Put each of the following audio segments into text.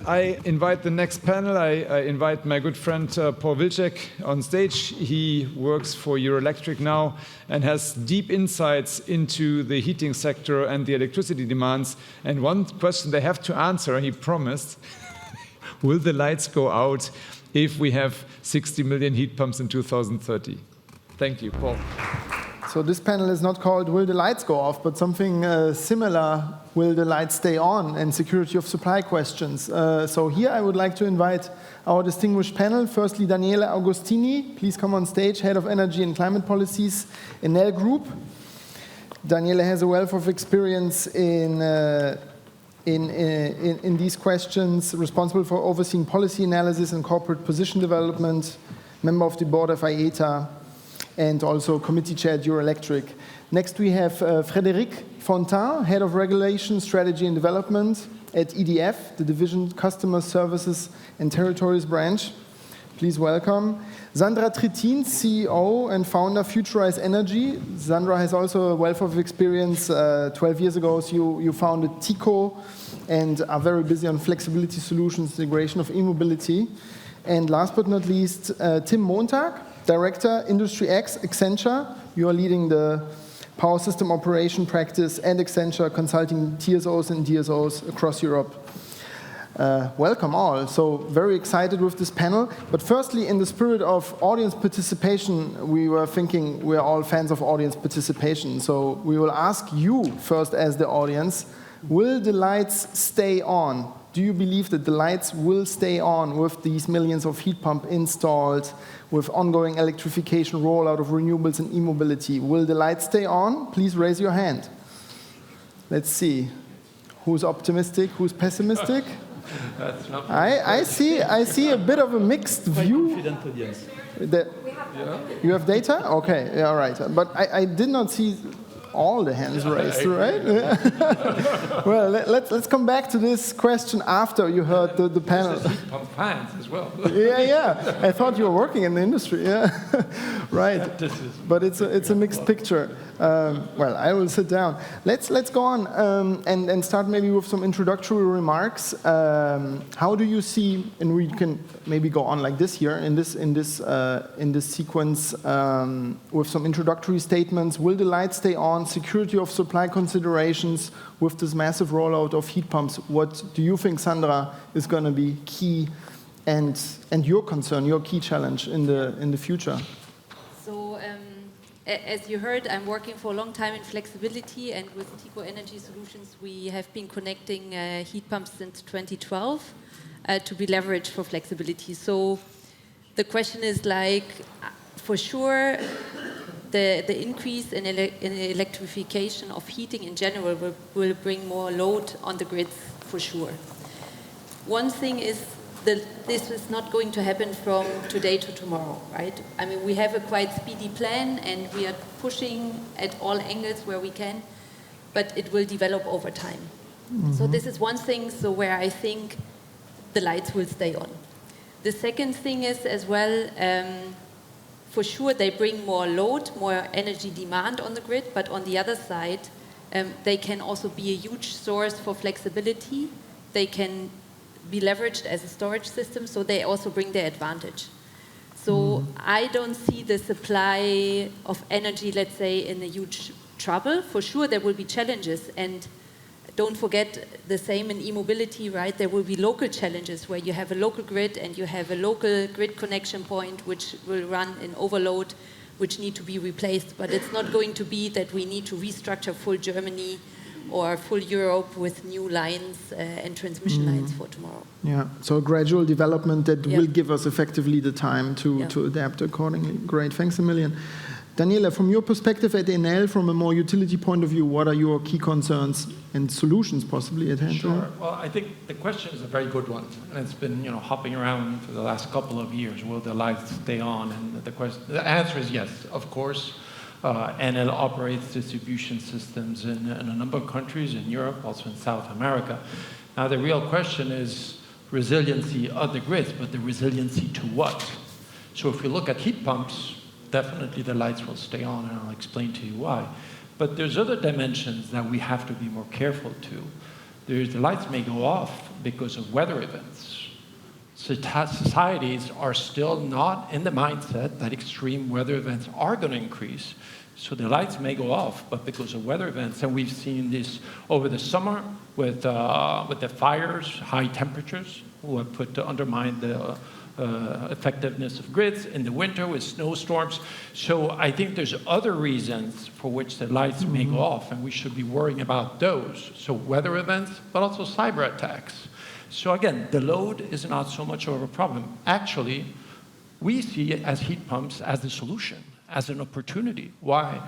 I invite the next panel. I invite my good friend Paul Wilczek on stage. He works for Euroelectric now and has deep insights into the heating sector and the electricity demands. And one question they have to answer, he promised, will the lights go out if we have 60 million heat pumps in 2030? Thank you, Paul. So this panel is not called Will the Lights Go Off, but something similar, Will the Lights Stay On, and security of supply questions. So here I would like to invite our distinguished panel. Firstly, Daniele Agostini, please come on stage, Head of Energy and Climate Policies, Enel Group. Daniele has a wealth of experience in these questions, responsible for overseeing policy analysis and corporate position development, member of the board of IETA, and also committee chair at Euroelectric. Next we have Frédéric Fontaine, Head of Regulation, Strategy and Development at EDF, the Division Customer Services and Territories branch. Please welcome. Sandra Trittin, CEO and founder Futurize Energy. Sandra has also a wealth of experience. 12 years ago, you founded TICO and are very busy on flexibility solutions, integration of e-mobility. And last but not least, Tim Montag, Director, Industry X, Accenture. You are leading the power system operation practice and Accenture consulting TSOs and DSOs across Europe. Welcome all. So very excited with this panel. But firstly, in the spirit of audience participation, we were thinking we're all fans of audience participation. So we will ask you first as the audience, will the lights stay on? Do you believe that the lights will stay on with these millions of heat pumps installed, with ongoing electrification, rollout of renewables and e-mobility? Will the lights stay on? Please raise your hand. Let's see. Who's optimistic? Who's pessimistic? That's not I see a bit of a mixed view. Confident audience. You have data? Okay, yeah, all right. But I did not see all the hands raised, right? Well, let's come back to this question after you heard the panel. Heat pump fans as well. Yeah. I thought you were working in the industry. Yeah, right. But it's a mixed picture. Well, I will sit down. Let's go on and start maybe with some introductory remarks. How do you see, and we can maybe go on like this here in this sequence with some introductory statements. Will the lights stay on? Security of supply considerations with this massive rollout of heat pumps. What do you think, Sandra, is going to be key, and your concern, your key challenge in the future? So, as you heard, I'm working for a long time in flexibility, and with TICO Energy Solutions, we have been connecting heat pumps since 2012 to be leveraged for flexibility. So, the question is like, for sure, the increase in electrification of heating in general will bring more load on the grids for sure. One thing is that this is not going to happen from today to tomorrow, right? I mean, we have a quite speedy plan and we are pushing at all angles where we can, but it will develop over time. Mm-hmm. So this is one thing where I think the lights will stay on. The second thing is as well, for sure, they bring more load, more energy demand on the grid, but on the other side, they can also be a huge source for flexibility. They can be leveraged as a storage system, so they also bring their advantage. So I don't see the supply of energy, let's say, in a huge trouble. For sure, there will be challenges, and don't forget the same in e-mobility, right? There will be local challenges where you have a local grid and you have a local grid connection point which will run in overload, which need to be replaced. But it's not going to be that we need to restructure full Germany or full Europe with new lines and transmission lines for tomorrow. Yeah, so a gradual development that will give us effectively the time to adapt accordingly. Great, thanks a million. Daniela, from your perspective at Enel, from a more utility point of view, what are your key concerns and solutions possibly at hand? Sure. Well, I think the question is a very good one, and it's been hopping around for the last couple of years. Will the lights stay on? And the answer is yes, of course. Enel operates distribution systems in a number of countries in Europe, also in South America. Now, the real question is resiliency of the grids, but the resiliency to what? So if you look at heat pumps, definitely the lights will stay on, and I'll explain to you why. But there's other dimensions that we have to be more careful to. The lights may go off, because of weather events. Societies are still not in the mindset that extreme weather events are going to increase. So the lights may go off, but because of weather events, and we've seen this over the summer with the fires, high temperatures, who have put to undermine the effectiveness of grids, in the winter with snowstorms. So I think there's other reasons for which the lights may go off, and we should be worrying about those. So weather events, but also cyber attacks. So again, the load is not so much of a problem. Actually, we see it as heat pumps as the solution, as an opportunity. Why?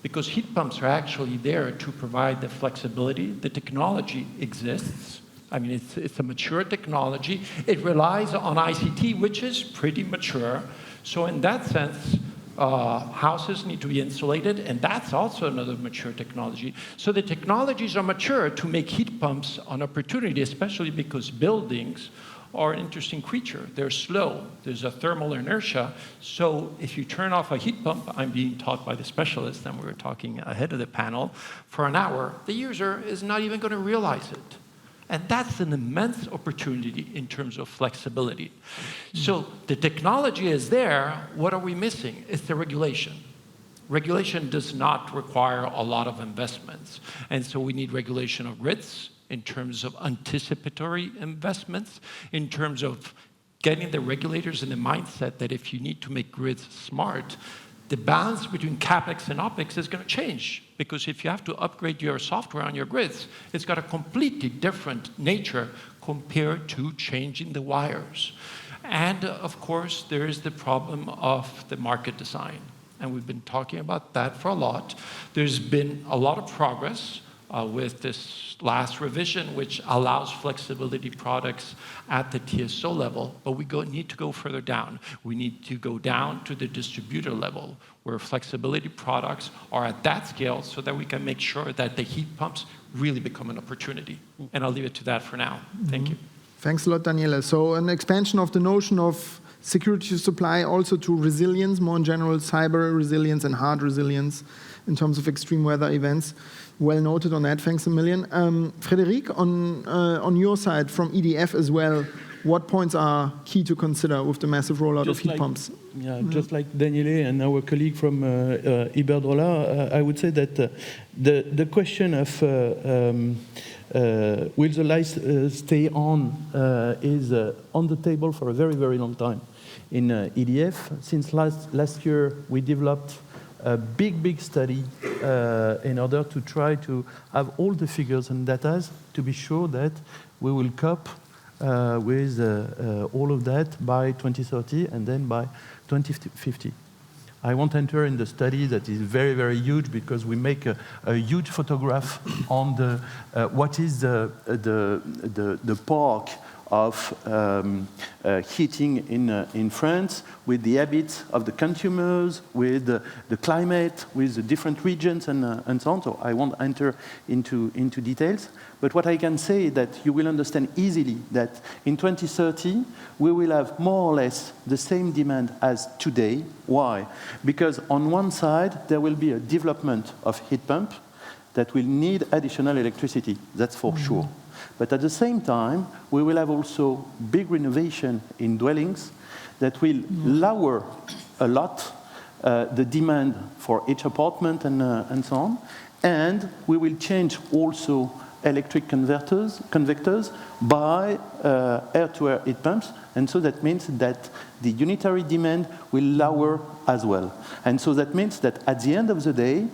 Because heat pumps are actually there to provide the flexibility. The technology exists. I mean, it's a mature technology. It relies on ICT, which is pretty mature. So in that sense, houses need to be insulated, and that's also another mature technology. So the technologies are mature to make heat pumps an opportunity, especially because buildings are an interesting creature. They're slow. There's a thermal inertia. So if you turn off a heat pump, I'm being taught by the specialists, and we were talking ahead of the panel, for an hour, the user is not even going to realize it. And that's an immense opportunity in terms of flexibility. So the technology is there. What are we missing? It's the regulation. Regulation does not require a lot of investments. And so we need regulation of grids in terms of anticipatory investments, in terms of getting the regulators in the mindset that if you need to make grids smart, the balance between CapEx and OpEx is going to change. Because if you have to upgrade your software on your grids, it's got a completely different nature compared to changing the wires. And of course, there is the problem of the market design. And we've been talking about that for a lot. There's been a lot of progress with this last revision, which allows flexibility products at the TSO level, but we need to go further down. We need to go down to the distributor level, where flexibility products are at that scale so that we can make sure that the heat pumps really become an opportunity. And I'll leave it to that for now. Thank you. Thanks a lot, Daniele. So an expansion of the notion of security supply also to resilience, more in general, cyber resilience and hard resilience in terms of extreme weather events. Well noted on that. Thanks a million. Frédéric, on your side from EDF as well, what points are key to consider with the massive rollout of heat pumps? Yeah, just like Daniele and our colleague from Iberdrola, I would say that the question of will the lights stay on is on the table for a very, very long time in EDF. Since last year, we developed a big study in order to try to have all the figures and data to be sure that we will cope with all of that by 2030 and then by 2050. I won't enter in the study that is very, very huge because we make a huge photograph on the what is the park of heating in France, with the habits of the consumers, with the climate, with the different regions, and so on. So I won't enter into details. But what I can say is that you will understand easily that in 2030, we will have more or less the same demand as today. Why? Because on one side, there will be a development of heat pump that will need additional electricity. That's for sure. But at the same time, we will have also big renovation in dwellings that will lower a lot the demand for each apartment and so on. And we will change also electric convectors by air-to-air heat pumps. And so that means that the unitary demand will lower as well. And so that means that at the end of the day,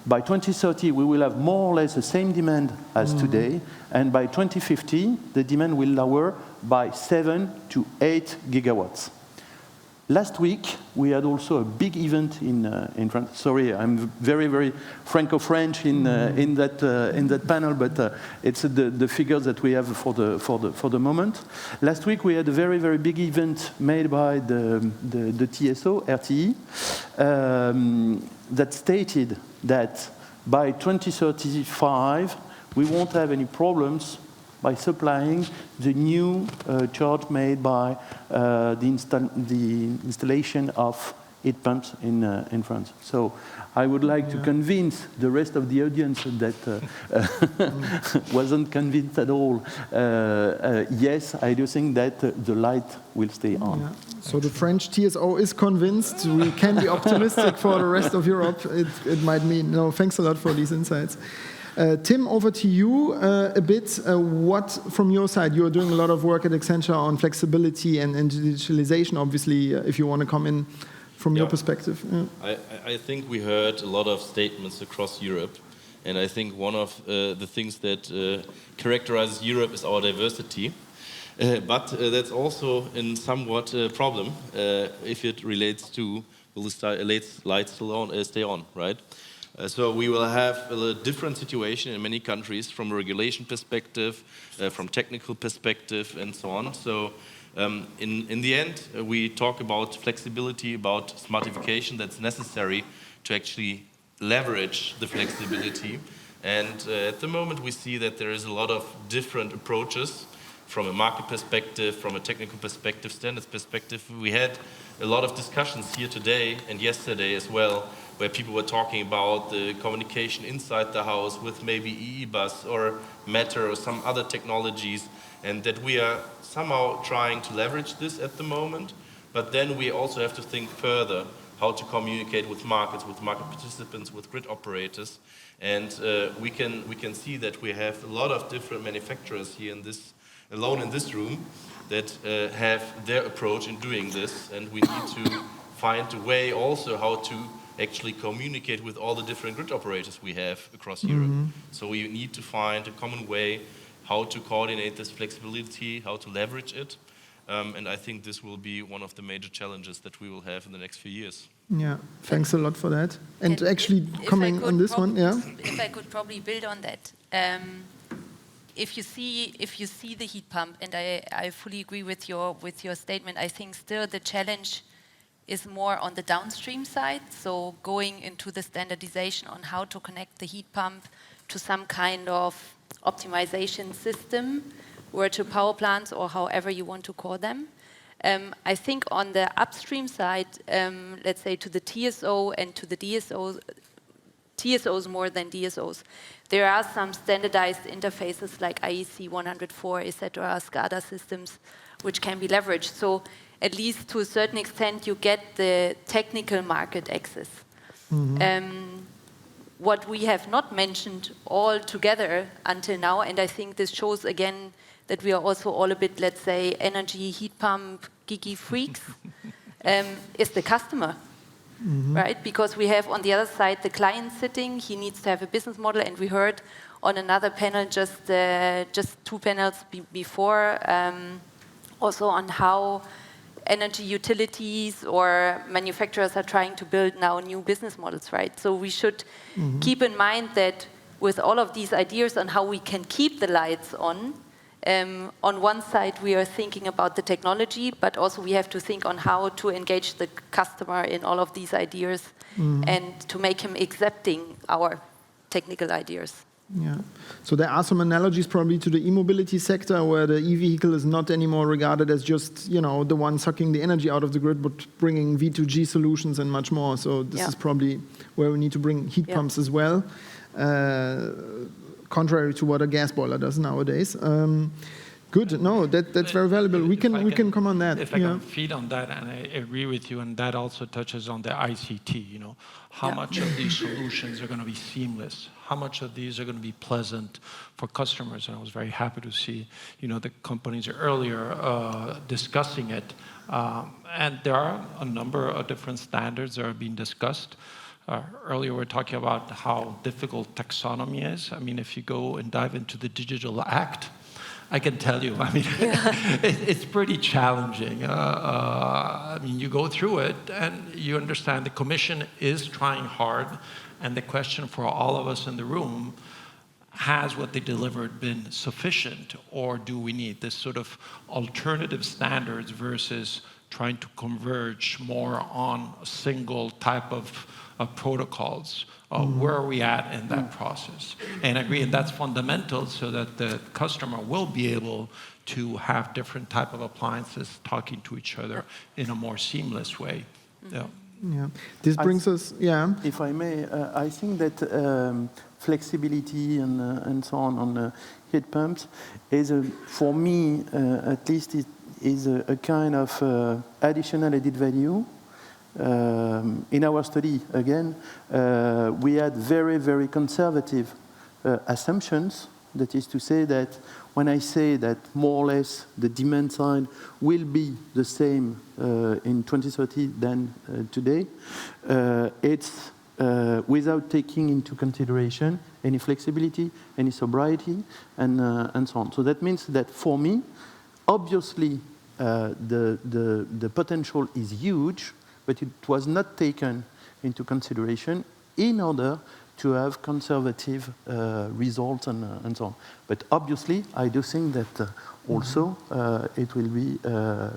by 2030, we will have more or less the same demand as today, and by 2050, the demand will lower by 7 to 8 gigawatts. Last week, we had also a big event in France. Sorry, I'm very, very Franco-French in that panel, but it's the figures that we have for the moment. Last week, we had a very, very big event made by the TSO, RTE, that stated that by 2035, we won't have any problems by supplying the new charge made by the installation of heat pumps in France. So I would like to convince the rest of the audience that wasn't convinced at all. Yes, I do think that the light will stay on. Yeah. So the French TSO is convinced. We can be optimistic for the rest of Europe. It might mean. No, thanks a lot for these insights. Tim, over to you a bit. What, from your side, you're doing a lot of work at Accenture on flexibility and digitalization, obviously, if you want to come in from your perspective. Yeah. I think we heard a lot of statements across Europe, and I think one of the things that characterizes Europe is our diversity. But that's also in somewhat a problem if it relates to will the lights stay on, right? So we will have a different situation in many countries from a regulation perspective, from technical perspective, and so on. So in the end, we talk about flexibility, about smartification that's necessary to actually leverage the flexibility. And at the moment, we see that there is a lot of different approaches from a market perspective, from a technical perspective, standards perspective. We had a lot of discussions here today and yesterday as well, where people were talking about the communication inside the house with maybe EE-bus or Matter or some other technologies, and that we are somehow trying to leverage this at the moment. But then we also have to think further how to communicate with markets, with market participants, with grid operators. And we can see that we have a lot of different manufacturers here alone in this room that have their approach in doing this, and we need to find a way also how to actually communicate with all the different grid operators we have across Europe. So we need to find a common way how to coordinate this flexibility, how to leverage it, and I think this will be one of the major challenges that we will have in the next few years. Yeah, thanks a lot for that. And actually coming on this one, If I could probably build on that. If you see the heat pump, and I fully agree with your statement, I think still the challenge is more on the downstream side, so going into the standardization on how to connect the heat pump to some kind of optimization system, or to power plants, or however you want to call them. I think on the upstream side, let's say to the TSO and to the DSOs, TSOs more than DSOs, there are some standardized interfaces like IEC 104, etc., SCADA systems, which can be leveraged. So at least to a certain extent, you get the technical market access. What we have not mentioned all together until now, and I think this shows again that we are also all a bit, let's say, energy heat pump geeky freaks, is the customer. Right? Because we have on the other side the client sitting, he needs to have a business model, and we heard on another panel just 2 panels before, also on how energy utilities or manufacturers are trying to build now new business models, right? So we should keep in mind that with all of these ideas on how we can keep the lights on one side we are thinking about the technology, but also we have to think on how to engage the customer in all of these ideas and to make him accepting our technical ideas. Yeah. So there are some analogies probably to the e-mobility sector, where the e-vehicle is not anymore regarded as just, you know, the one sucking the energy out of the grid, but bringing V2G solutions and much more. So this is probably where we need to bring heat pumps as well, contrary to what a gas boiler does nowadays. Good. No, that's very valuable. We can come on that. If I can feed on that, and I agree with you, and that also touches on the ICT. You know, how much of these solutions are going to be seamless? How much of these are going to be pleasant for customers? And I was very happy to see, you know, the companies earlier discussing it. And there are a number of different standards that are being discussed. Earlier, we were talking about how difficult taxonomy is. I mean, if you go and dive into the Digital Act, I can tell you, I mean, it's pretty challenging. I mean, you go through it and you understand the Commission is trying hard, and the question for all of us in the room, has what they delivered been sufficient, or do we need this sort of alternative standards versus trying to converge more on a single type of protocols? Where are we at in that process? And I agree, and that's fundamental so that the customer will be able to have different type of appliances talking to each other in a more seamless way. Yeah. This brings us, yeah. If I may, I think that flexibility and so on heat pumps is, for me, at least, it is a kind of additional added value. In our study, again, we had very, very conservative assumptions. That is to say that when I say that more or less the demand side will be the same in 2030 than today, it's without taking into consideration any flexibility, any sobriety, and so on. So that means that for me, obviously, the potential is huge, but it was not taken into consideration in order to have conservative results and so on. But obviously, I do think that also it will be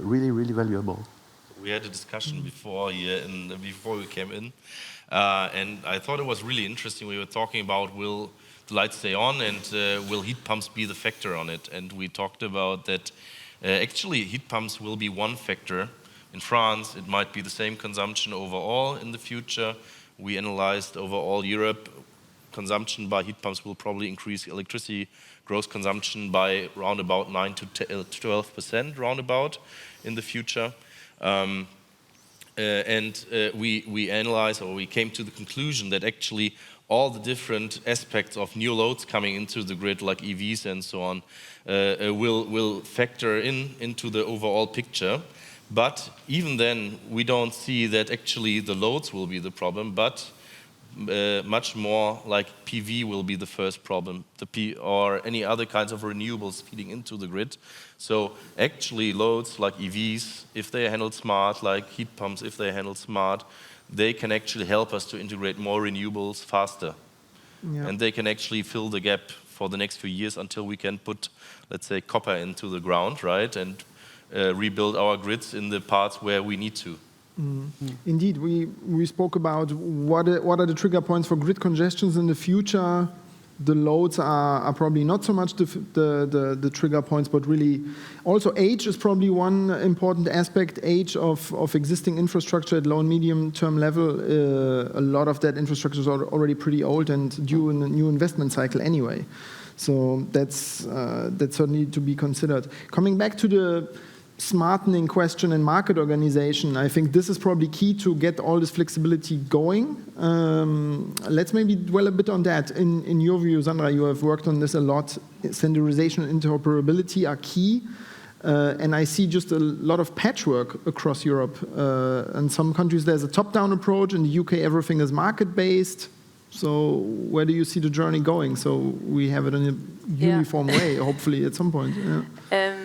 really, really valuable. We had a discussion before here, before we came in, and I thought it was really interesting. We were talking about will the lights stay on and will heat pumps be the factor on it? And we talked about that actually heat pumps will be one factor. In France, it might be the same consumption overall in the future. We analyzed overall Europe, consumption by heat pumps will probably increase electricity gross consumption by around about 9 to 12% roundabout in the future. We analyzed, or we came to the conclusion that actually all the different aspects of new loads coming into the grid, like EVs and so on, will factor into the overall picture. But even then, we don't see that actually the loads will be the problem, but much more like PV will be the first problem, or any other kinds of renewables feeding into the grid. So actually loads like EVs, if they are handled smart, like heat pumps, if they are handled smart, they can actually help us to integrate more renewables faster. Yeah. And they can actually fill the gap for the next few years until we can put, let's say, copper into the ground, right? And rebuild our grids in the parts where we need to. Indeed, we spoke about what are the trigger points for grid congestions in the future. The loads are probably not so much the trigger points, but really also age is probably one important aspect. Age of existing infrastructure at low and medium term level. A lot of that infrastructure is already pretty old and due in a new investment cycle anyway. So that's certainly to be considered. Coming back to the smartening question and market organization, I think this is probably key to get all this flexibility going. Let's maybe dwell a bit on that. In your view, Sandra, you have worked on this a lot. Standardization and interoperability are key. And I see just a lot of patchwork across Europe. In some countries, there's a top-down approach. In the UK, everything is market-based. So where do you see the journey going? So we have it in a uniform way, hopefully, at some point. Yeah.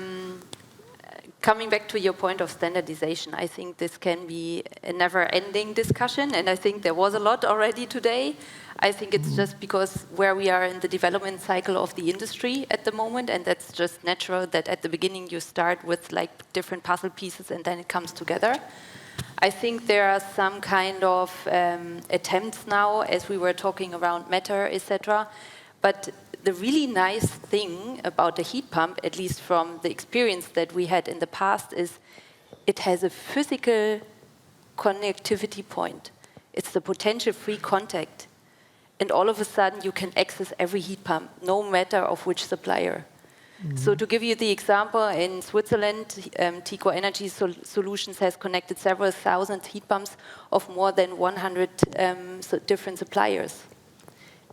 Coming back to your point of standardization, I think this can be a never-ending discussion, and I think there was a lot already today. I think it's just because where we are in the development cycle of the industry at the moment, and that's just natural that at the beginning you start with like different puzzle pieces and then it comes together. I think there are some kind of attempts now, as we were talking around matter, etc. But the really nice thing about the heat pump, at least from the experience that we had in the past, is it has a physical connectivity point. It's the potential free contact. And all of a sudden, you can access every heat pump, no matter of which supplier. So to give you the example, in Switzerland, Tico Energy Solutions has connected several thousand heat pumps of more than 100 different suppliers.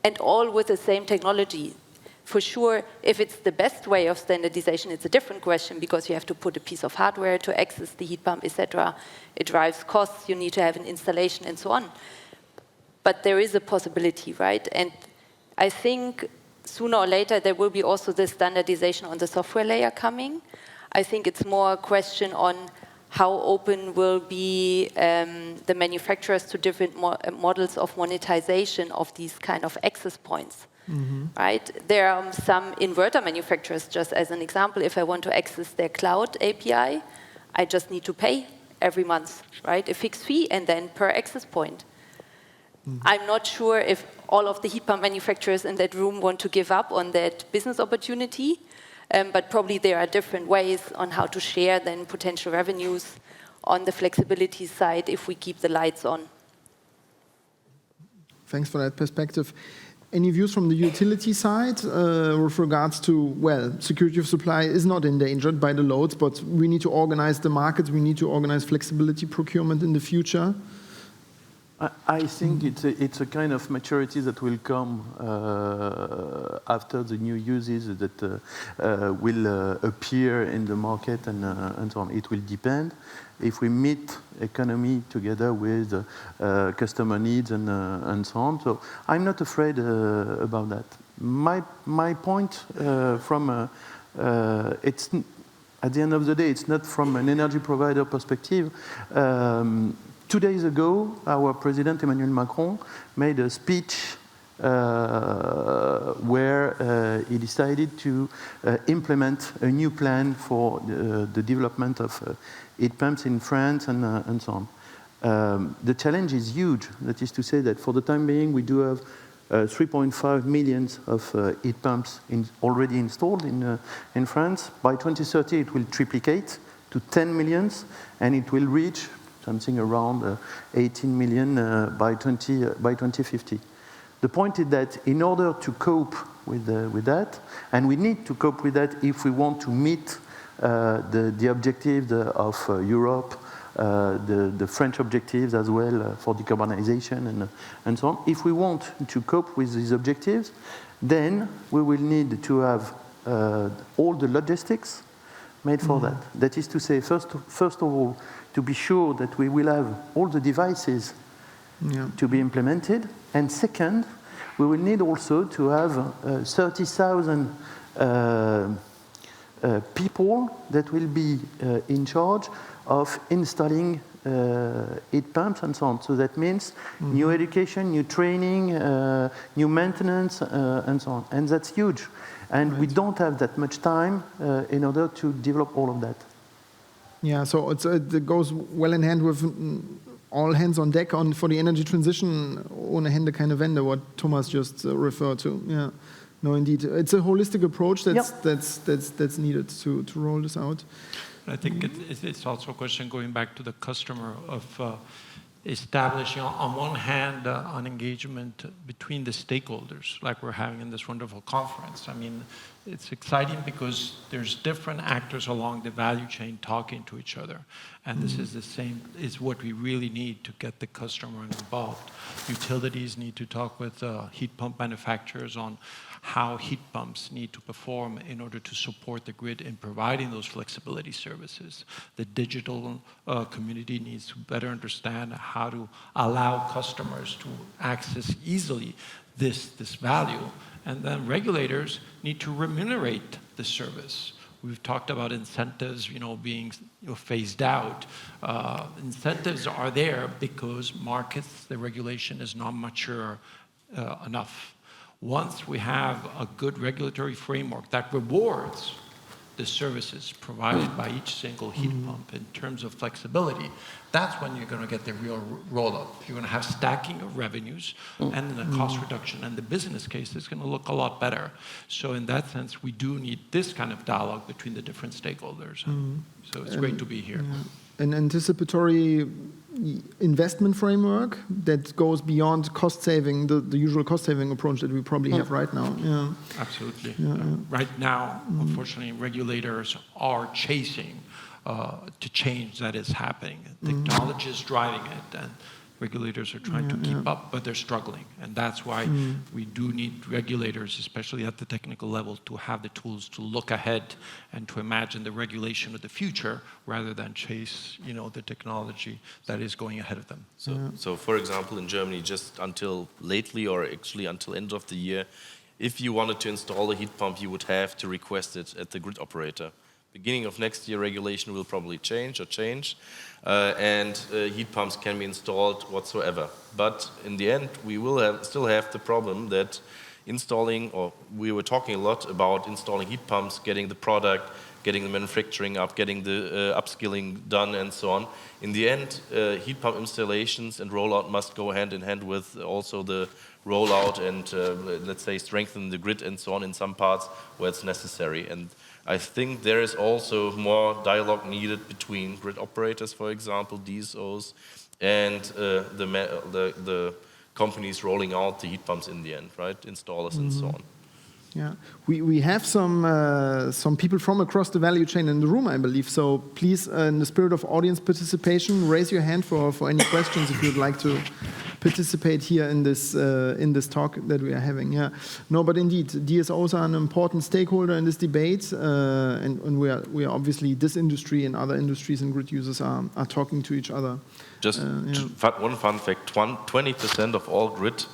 And all with the same technology. For sure, if it's the best way of standardization, it's a different question because you have to put a piece of hardware to access the heat pump, etc. It drives costs, you need to have an installation and so on. But there is a possibility, right? And I think sooner or later there will be also this standardization on the software layer coming. I think it's more a question on how open will be the manufacturers to different models of monetization of these kind of access points, right? There are some inverter manufacturers, just as an example, if I want to access their cloud API, I just need to pay every month, right? A fixed fee and then per access point. I'm not sure if all of the heat pump manufacturers in that room want to give up on that business opportunity. But probably there are different ways on how to share then potential revenues on the flexibility side if we keep the lights on. Thanks for that perspective. Any views from the utility side with regards to, well, security of supply is not endangered by the loads, but we need to organize the markets, we need to organize flexibility procurement in the future? I think it's a kind of maturity that will come after the new uses that will appear in the market and so on. It will depend if we meet economy together with customer needs and so on. So I'm not afraid about that. My point it's at the end of the day, it's not from an energy provider perspective. 2 days ago, our President Emmanuel Macron made a speech where he decided to implement a new plan for the development of heat pumps in France and so on. The challenge is huge. That is to say that for the time being, we do have 3.5 million of heat pumps already installed in France. By 2030, it will triplicate to 10 million, and it will reach something around 18 million by 2050. The point is that in order to cope with that, and we need to cope with that if we want to meet the objectives of Europe, the French objectives as well for decarbonization and so on. If we want to cope with these objectives, then we will need to have all the logistics made for that. That is to say, first of all, to be sure that we will have all the devices to be implemented. And second, we will need also to have 30,000 people that will be in charge of installing heat pumps and so on. So that means new education, new training, new maintenance, and so on. And that's huge. And we don't have that much time in order to develop all of that. Yeah, so it goes well in hand with all hands on deck for the energy transition, ohne Hände keine Wände, what Thomas just referred to. Yeah, no, indeed, it's a holistic approach that's needed to roll this out. I think it's also a question going back to the customer of establishing, on one hand, an engagement between the stakeholders, like we're having in this wonderful conference. I mean, it's exciting because there's different actors along the value chain talking to each other. And this is what we really need to get the customer involved. Utilities need to talk with heat pump manufacturers on how heat pumps need to perform in order to support the grid in providing those flexibility services. The digital community needs to better understand how to allow customers to access easily this value. And then regulators need to remunerate the service. We've talked about incentives, being phased out. Incentives are there because markets, the regulation is not mature enough. Once we have a good regulatory framework that rewards the services provided by each single heat pump in terms of flexibility, that's when you're going to get the real roll-up. You're going to have stacking of revenues and then the cost reduction, and the business case is going to look a lot better. So in that sense, we do need this kind of dialogue between the different stakeholders. So it's great to be here. An anticipatory investment framework that goes beyond cost saving, the usual cost saving approach that we probably have right now. Yeah. Absolutely. Right now, unfortunately, regulators are chasing to change that is happening. Technology is driving it, and regulators are trying to keep up, but they're struggling. And that's why we do need regulators, especially at the technical level, to have the tools to look ahead and to imagine the regulation of the future rather than chase, the technology that is going ahead of them. So for example, in Germany, just until lately, or actually until end of the year, if you wanted to install a heat pump, you would have to request it at the grid operator. Beginning of next year, regulation will probably change, and heat pumps can be installed whatsoever. But in the end, we will still have the problem that we were talking a lot about installing heat pumps, getting the product, getting the manufacturing up, getting the upskilling done, and so on. In the end, heat pump installations and rollout must go hand in hand with also the rollout and, let's say, strengthen the grid and so on in some parts where it's necessary. And I think there is also more dialogue needed between grid operators, for example, DSOs, and the companies rolling out the heat pumps in the end, right? Installers and so on. Yeah, we have some people from across the value chain in the room, I believe. So please, in the spirit of audience participation, raise your hand for any questions if you'd like to participate here in this talk that we are having. Yeah, no, but indeed, DSOs are an important stakeholder in this debate, and we are obviously, this industry and other industries and grid users are talking to each other. Just one fun fact: 20% of all grid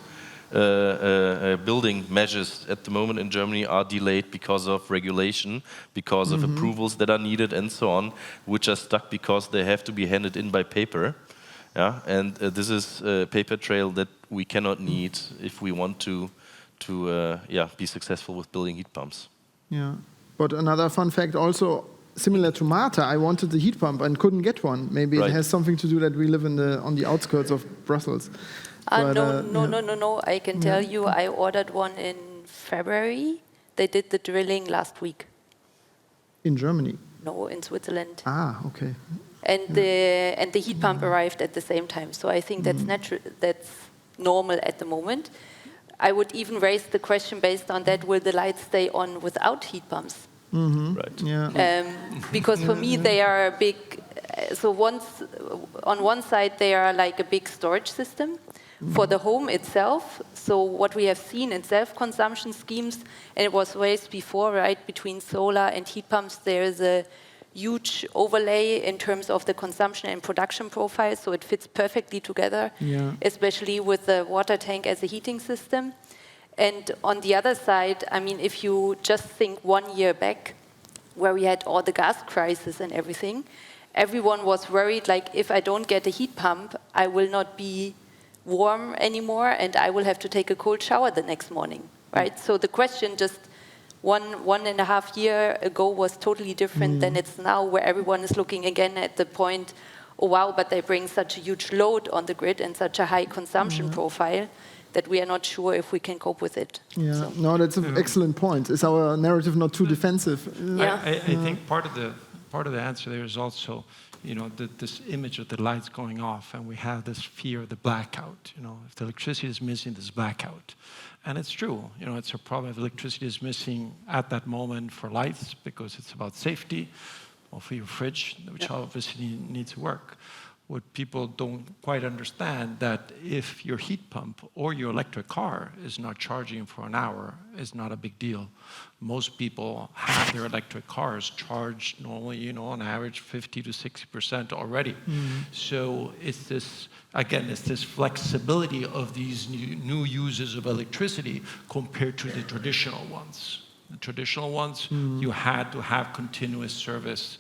building measures at the moment in Germany are delayed because of regulation, because of approvals that are needed and so on, which are stuck because they have to be handed in by paper. Yeah, and this is a paper trail that we cannot need if we want to be successful with building heat pumps. Yeah, but another fun fact also, similar to Marta, I wanted the heat pump and couldn't get one. Maybe it has something to do that we live on the outskirts of Brussels. But, no. I can tell you, I ordered one in February. They did the drilling last week. In Germany? No, in Switzerland. Ah, okay. And the heat pump arrived at the same time. So I think that's natural. That's normal at the moment. I would even raise the question based on that: will the lights stay on without heat pumps? Right. Yeah. Because for me, they are a big. So on one side, they are like a big storage system for the home itself. So what we have seen in self-consumption schemes, and it was raised before, right, between solar and heat pumps, there is a huge overlay in terms of the consumption and production profile, so it fits perfectly together, especially with the water tank as a heating system. And on the other side, I mean, if you just think 1 year back, where we had all the gas crisis and everything, everyone was worried, like, if I don't get a heat pump, I will not be warm anymore, and I will have to take a cold shower the next morning, right? So the question just one and a half year ago was totally different than it's now, where everyone is looking again at the point, oh wow, but they bring such a huge load on the grid and such a high consumption profile that we are not sure if we can cope with it. Yeah, so. No, that's an excellent point. Is our narrative not too defensive? Yeah. I think part of the answer there is also, this image of the lights going off, and we have this fear of the blackout. If the electricity is missing, there's blackout. And it's true, it's a problem if electricity is missing at that moment for lights, because it's about safety, or for your fridge, which obviously needs to work. What people don't quite understand, that if your heat pump or your electric car is not charging for an hour, is not a big deal. Most people have their electric cars charged normally, on average 50 to 60% already. So it's this flexibility of these new uses of electricity compared to the traditional ones. The traditional ones, you had to have continuous service.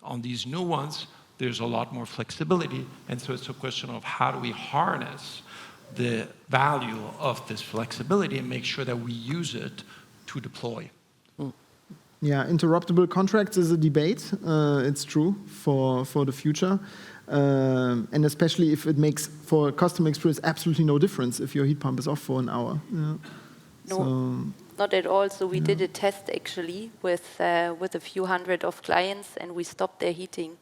On these new ones, there's a lot more flexibility, and so it's a question of how do we harness the value of this flexibility and make sure that we use it to deploy. Yeah, interruptible contracts is a debate. It's true for the future, and especially if it makes for customer experience absolutely no difference if your heat pump is off for an hour. Yeah. No, not at all. So we did a test actually with a few hundred of clients, and we stopped their heating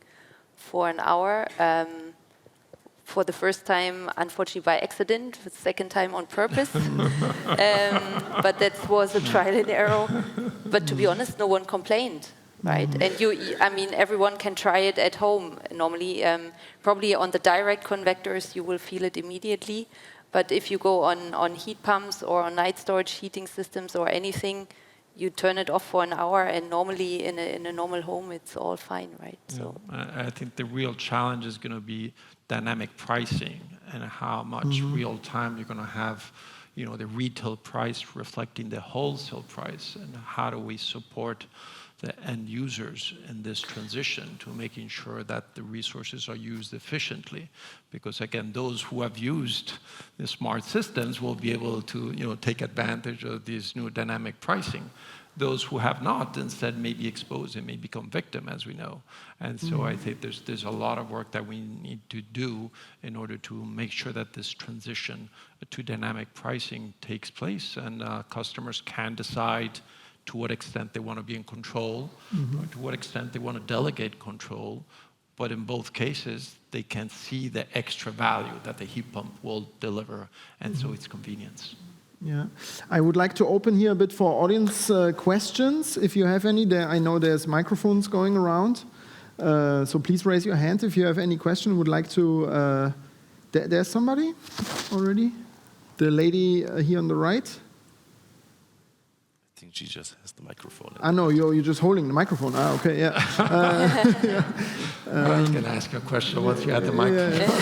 for an hour, for the first time, unfortunately by accident, the second time on purpose. But that was a trial and error. But to be honest, no one complained, right? And everyone can try it at home. Normally, probably on the direct convectors, you will feel it immediately. But if you go on heat pumps or on night storage heating systems or anything, you turn it off for an hour, and normally in a normal home, it's all fine, right? So I think the real challenge is going to be dynamic pricing, and how much real time you're going to have, the retail price reflecting the wholesale price, and how do we support the end users in this transition to making sure that the resources are used efficiently. Because again, those who have used the smart systems will be able to take advantage of this new dynamic pricing. Those who have not instead may be exposed and may become victim, as we know. And so I think there's a lot of work that we need to do in order to make sure that this transition to dynamic pricing takes place, and customers can decide to what extent they want to be in control, or to what extent they want to delegate control. But in both cases, they can see the extra value that the heat pump will deliver, and so it's convenience. Yeah, I would like to open here a bit for audience questions. If you have any, I know there's microphones going around. So please raise your hand if you have any question. Would like to. There's somebody already. The lady here on the right. I think she just has the microphone. No, you're just holding the microphone. Okay, yeah. You can ask a question once you have the microphone.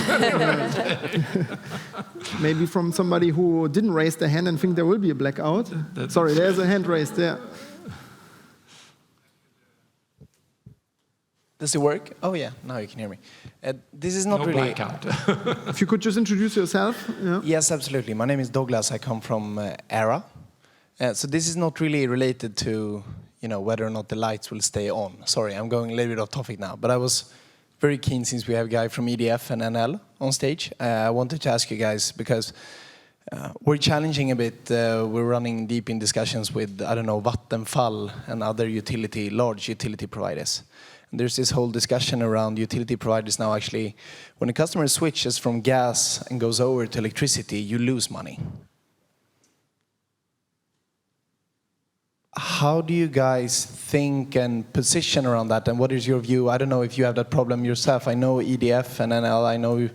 Maybe from somebody who didn't raise their hand and think there will be a blackout. Sorry, there's a hand raised there. Does it work? Oh yeah, now you can hear me. This is not No really... blackout. If you could just introduce yourself. Yeah. Yes, absolutely. My name is Douglas. I come from ERA. So this is not really related to whether or not the lights will stay on. Sorry, I'm going a little bit off topic now. But I was very keen, since we have a guy from EDF and NL on stage. I wanted to ask you guys, because we're challenging a bit. We're running deep in discussions with, I don't know, Vattenfall and other large utility providers. And there's this whole discussion around utility providers now actually, when a customer switches from gas and goes over to electricity, you lose money. How do you guys think and position around that, and what is your view? I don't know if you have that problem yourself. I know EDF and NL, I don't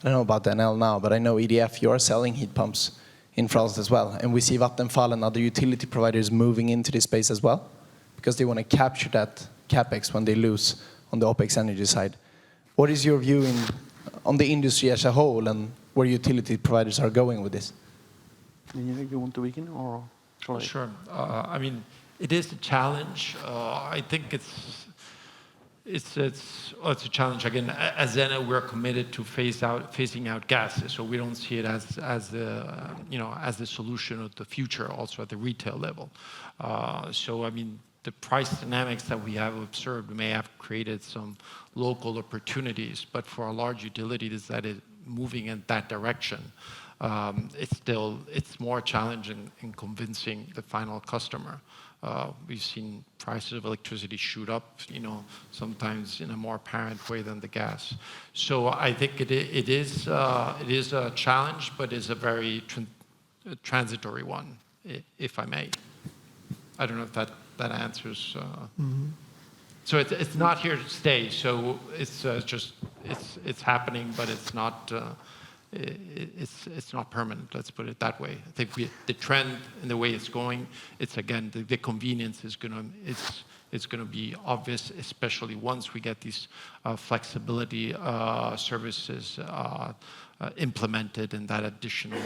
know about the NL now, but I know EDF, you are selling heat pumps in France as well. And we see Vattenfall and other utility providers moving into this space as well, because they want to capture that CapEx when they lose on the OpEx energy side. What is your view on the industry as a whole, and where utility providers are going with this? You want to begin, or? Sure. I mean, it is a challenge. I think it's a challenge. Again, as Zena, we're committed to phasing out gases, so we don't see it as the solution of the future. Also at the retail level. So I mean, the price dynamics that we have observed may have created some local opportunities, but for a large utility that is moving in that direction. It's more challenging in convincing the final customer. We've seen prices of electricity shoot up, sometimes in a more apparent way than the gas. So I think it is a challenge, but it's a very transitory one, if I may. I don't know if that answers. So it's not here to stay. So it's it's happening, but it's not. It's not permanent. Let's put it that way. I think the trend and the way it's going, it's again the convenience is gonna be obvious, especially once we get these flexibility services implemented and that additional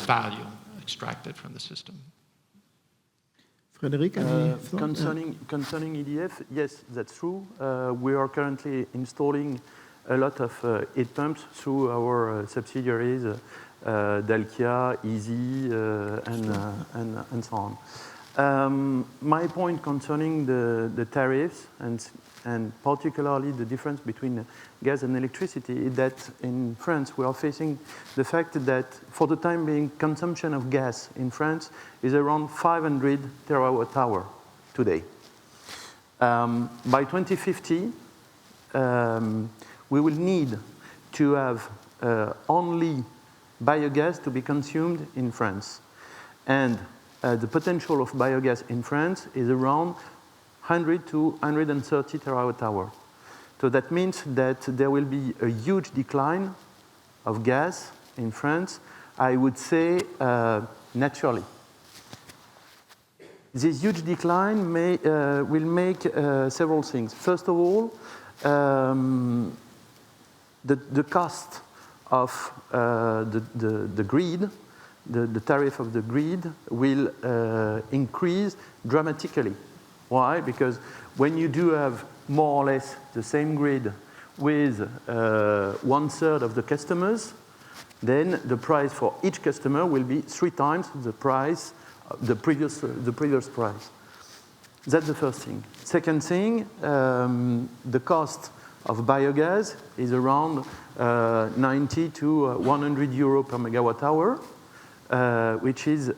value extracted from the system. Frederic, concerning EDF, yes, that's true. We are currently installing a lot of heat pumps through our subsidiaries, Dalkia, Easy, and so on. My point concerning the tariffs and particularly the difference between gas and electricity is that in France we are facing the fact that for the time being consumption of gas in France is around 500 terawatt-hour today. By 2050, we will need to have only biogas to be consumed in France. And the potential of biogas in France is around 100 to 130 terawatt-hour. So that means that there will be a huge decline of gas in France, I would say naturally. This huge decline will make several things. First of all, the cost of the grid, the tariff of the grid will increase dramatically. Why? Because when you do have more or less the same grid with 1/3 of the customers, then the price for each customer will be 3 times the price, the previous price. That's the first thing. Second thing, the cost of biogas is around 90 to 100 euro per megawatt hour, which is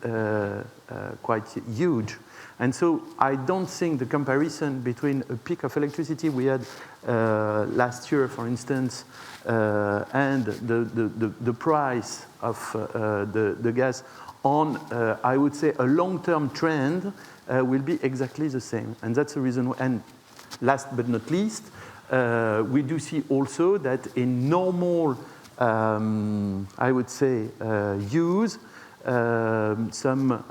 quite huge. And so I don't think the comparison between a peak of electricity we had last year, for instance, and the price of the gas on, I would say, a long-term trend will be exactly the same. And that's the reason. And last but not least, we do see also that in normal, I would say, use, some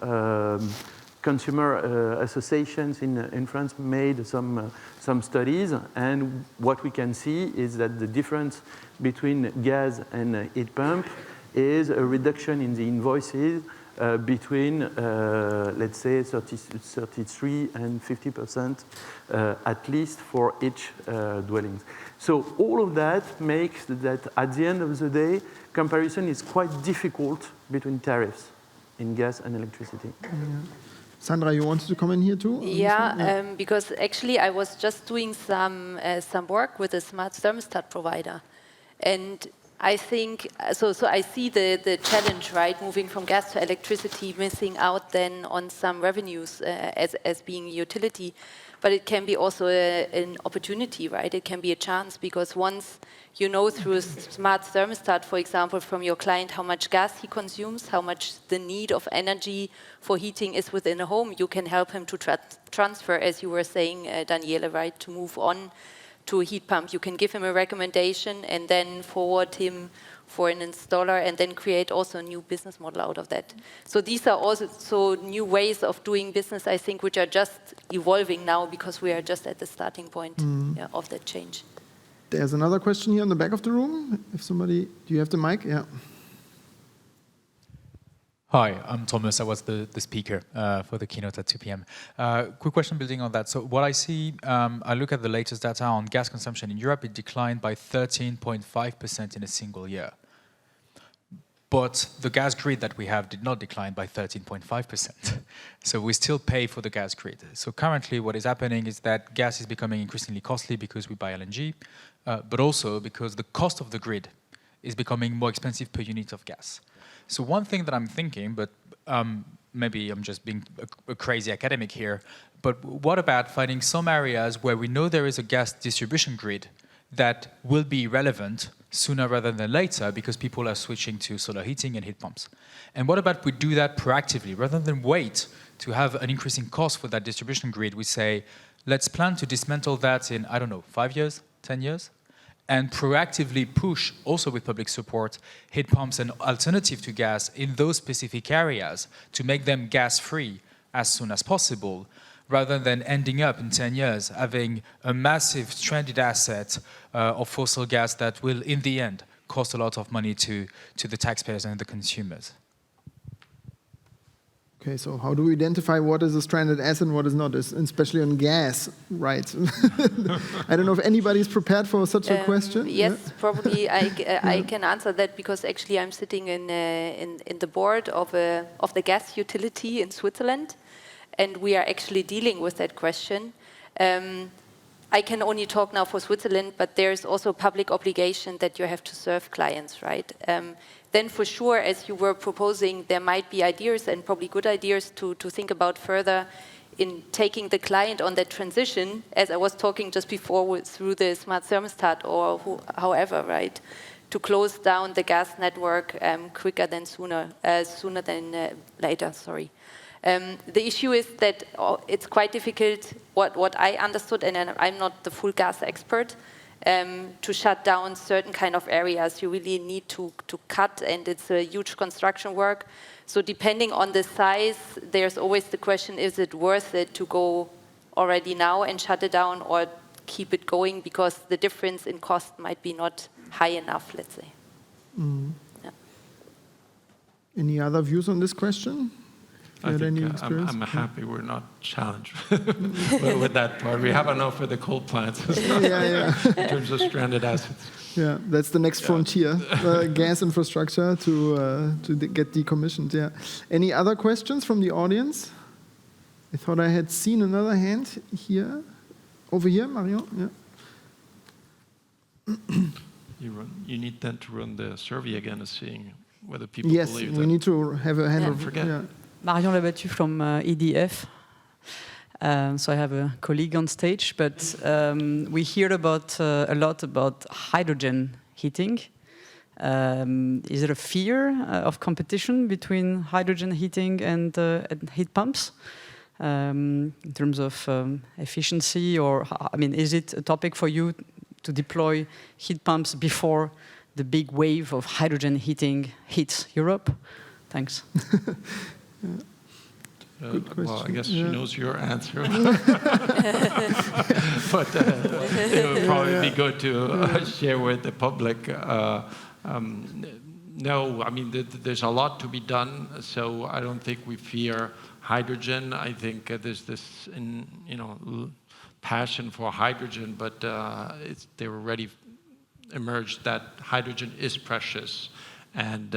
consumer associations in France made some studies, and what we can see is that the difference between gas and heat pump is a reduction in the invoices between, let's say, 33 and 50%, at least for each dwelling. So all of that makes that at the end of the day, comparison is quite difficult between tariffs in gas and electricity. Yeah. Sandra, you wanted to come in here too? Yeah, because actually I was just doing some work with a smart thermostat provider, and I think so I see the challenge, right, moving from gas to electricity, missing out then on some revenues as being utility, but it can be also an opportunity, right? It can be a chance, because once you know through a smart thermostat, for example, from your client how much gas he consumes, how much the need of energy for heating is within a home, you can help him to transfer, as you were saying, Daniele, right, to move on to a heat pump. You can give him a recommendation and then forward him for an installer, and then create also a new business model out of that. So these are also new ways of doing business, I think, which are just evolving now, because we are just at the starting point of that change. There's another question here in the back of the room. If somebody, do you have the mic? Yeah. Hi, I'm Thomas. I was the speaker for the keynote at 2 p.m. Quick question building on that. So what I see, I look at the latest data on gas consumption in Europe. It declined by 13.5% in a single year. But the gas grid that we have did not decline by 13.5%. So we still pay for the gas grid. So currently what is happening is that gas is becoming increasingly costly because we buy LNG, but also because the cost of the grid is becoming more expensive per unit of gas. So one thing that I'm thinking, but maybe I'm just being a crazy academic here, but what about finding some areas where we know there is a gas distribution grid that will be relevant sooner rather than later, because people are switching to solar heating and heat pumps? And what about we do that proactively, rather than wait to have an increasing cost for that distribution grid? We say, let's plan to dismantle that in, I don't know, 5 years, 10 years? And proactively push, also with public support, heat pumps and alternative to gas in those specific areas to make them gas-free as soon as possible, rather than ending up in 10 years having a massive stranded asset of fossil gas that will, in the end, cost a lot of money to the taxpayers and the consumers. Okay, so how do we identify what is a stranded asset and what is not, especially on gas, right? I don't know if anybody's prepared for such a question. Yes, probably I can answer that, because actually I'm sitting in the board of the gas utility in Switzerland, and we are actually dealing with that question. I can only talk now for Switzerland, but there's also a public obligation that you have to serve clients, right? Then for sure, as you were proposing, there might be ideas, and probably good ideas, to think about further in taking the client on that transition, as I was talking just before, through the smart thermostat or however, right? To close down the gas network quicker than sooner than later, sorry. The issue is that it's quite difficult, what I understood, and I'm not the full gas expert, to shut down certain kind of areas. You really need to cut, and it's a huge construction work. So depending on the size, there's always the question, is it worth it to go already now and shut it down, or keep it going, because the difference in cost might be not high enough, let's say. Yeah. Any other views on this question? I'm happy we're not challenged with that part. We have enough for the coal plants in terms of stranded assets. Yeah, that's the next frontier, gas infrastructure to get decommissioned. Yeah. Any other questions from the audience? I thought I had seen another hand here. Over here, Marion. Yeah. You need then to run the survey again, as seeing whether people yes, believe we need to have a hand of. Forget. Yeah. Marion Labattu from EDF. So I have a colleague on stage, but we hear about a lot about hydrogen heating. Is there a fear of competition between hydrogen heating and heat pumps in terms of efficiency? Or, I mean, is it a topic for you to deploy heat pumps before the big wave of hydrogen heating hits Europe? Thanks. Well, I guess she knows your answer. But it would probably be good to share with the public. No, I mean, there's a lot to be done, so I don't think we fear hydrogen. I think there's this, passion for hydrogen, but they already emerged that hydrogen is precious, and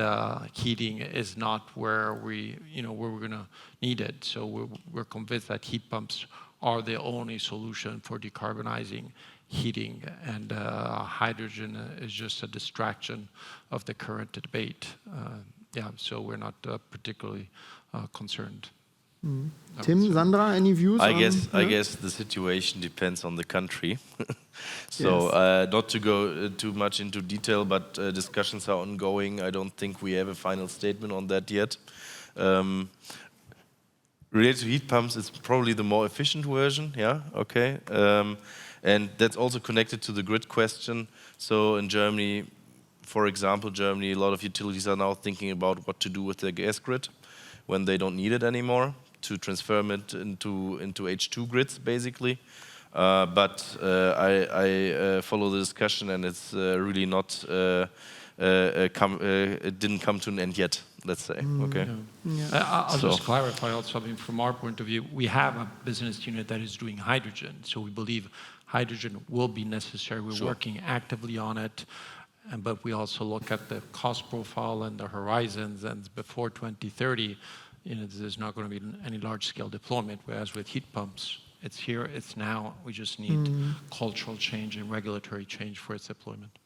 heating is not where we're going to need it. So we're convinced that heat pumps are the only solution for decarbonizing heating, and hydrogen is just a distraction of the current debate. So we're not particularly concerned. Tim, Sandra, any views? I guess the situation depends on the country. So not to go too much into detail, but discussions are ongoing. I don't think we have a final statement on that yet. Related to heat pumps, it's probably the more efficient version. And that's also connected to the grid question. So in Germany, for example, a lot of utilities are now thinking about what to do with their gas grid when they don't need it anymore, to transform it into H2 grids, basically. But I follow the discussion, and it's really not, it didn't come to an end yet, let's say. I'll just clarify also, from our point of view, we have a business unit that is doing hydrogen. So we believe hydrogen will be necessary. We're working actively on it. But we also look at the cost profile and the horizons, and before 2030, there's not going to be any large-scale deployment, whereas with heat pumps, it's here, it's now. We just need cultural change and regulatory change for its deployment.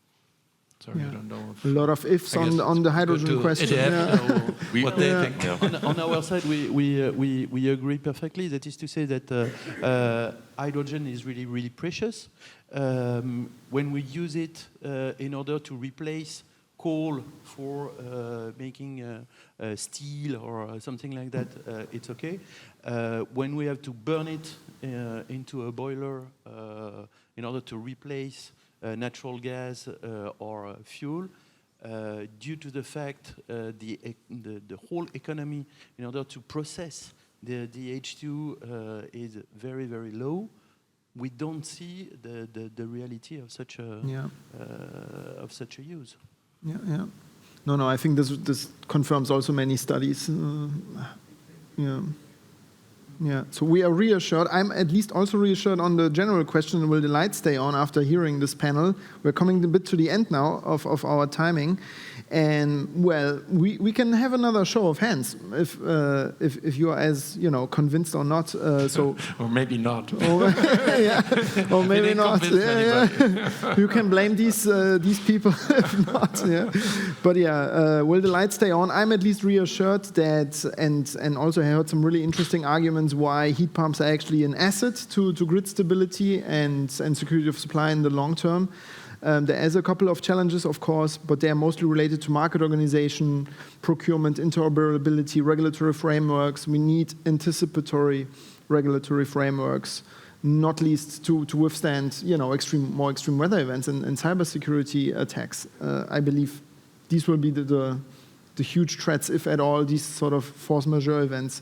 Sorry, I don't know if... A lot of ifs on the hydrogen question. What they think. On our side, we agree perfectly. That is to say that hydrogen is really, really precious. When we use it in order to replace coal for making steel or something like that, it's okay. When we have to burn it into a boiler in order to replace natural gas or fuel, due to the fact the whole economy in order to process the H2 is very, very low, we don't see the reality of such a use. No, I think this confirms also many studies. So we are reassured. I'm at least also reassured on the general question, will the lights stay on after hearing this panel? We're coming a bit to the end now of our timing. And well, we can have another show of hands if you are as convinced or not. Or maybe not. Or maybe not. You can blame these people if not. But will the lights stay on? I'm at least reassured that, and also I heard some really interesting arguments why heat pumps are actually an asset to grid stability and security of supply in the long term. There is a couple of challenges, of course, but they are mostly related to market organization, procurement, interoperability, regulatory frameworks. We need anticipatory regulatory frameworks, not least to withstand, more extreme weather events and cybersecurity attacks. I believe these will be the huge threats, if at all, these sort of force majeure events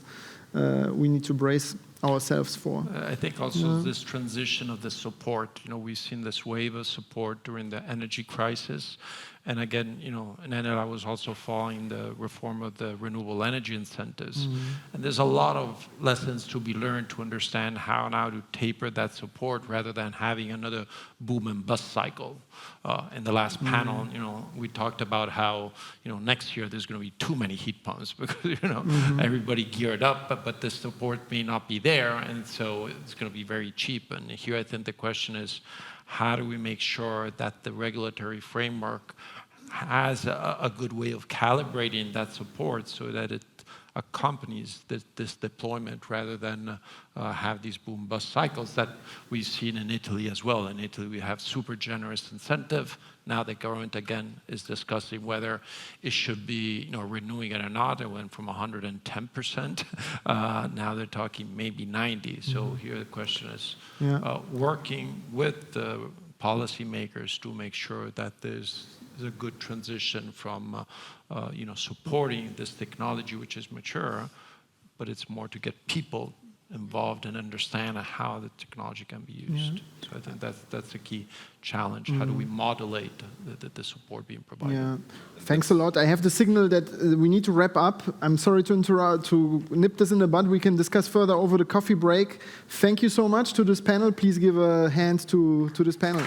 we need to brace ourselves for. I think also this transition of the support, we've seen this wave of support during the energy crisis. And again, in NL, I was also following the reform of the renewable energy incentives. And there's a lot of lessons to be learned to understand how now to taper that support rather than having another boom and bust cycle. In the last panel, we talked about how, next year there's going to be too many heat pumps because, everybody geared up, but the support may not be there. And so it's going to be very cheap. And here I think the question is, how do we make sure that the regulatory framework has a good way of calibrating that support so that it accompanies this deployment rather than have these boom-bust cycles that we've seen in Italy as well. In Italy, we have super generous incentive. Now the government, again, is discussing whether it should be renewing it or not. It went from 110%. Now they're talking maybe 90. So here the question is working with the policymakers to make sure that there's a good transition from supporting this technology, which is mature, but it's more to get people involved and understand how the technology can be used. So I think that's a key challenge. How do we modulate the support being provided? Yeah. Thanks a lot. I have the signal that we need to wrap up. I'm sorry to interrupt, to nip this in the bud. We can discuss further over the coffee break. Thank you so much to this panel. Please give a hand to this panel.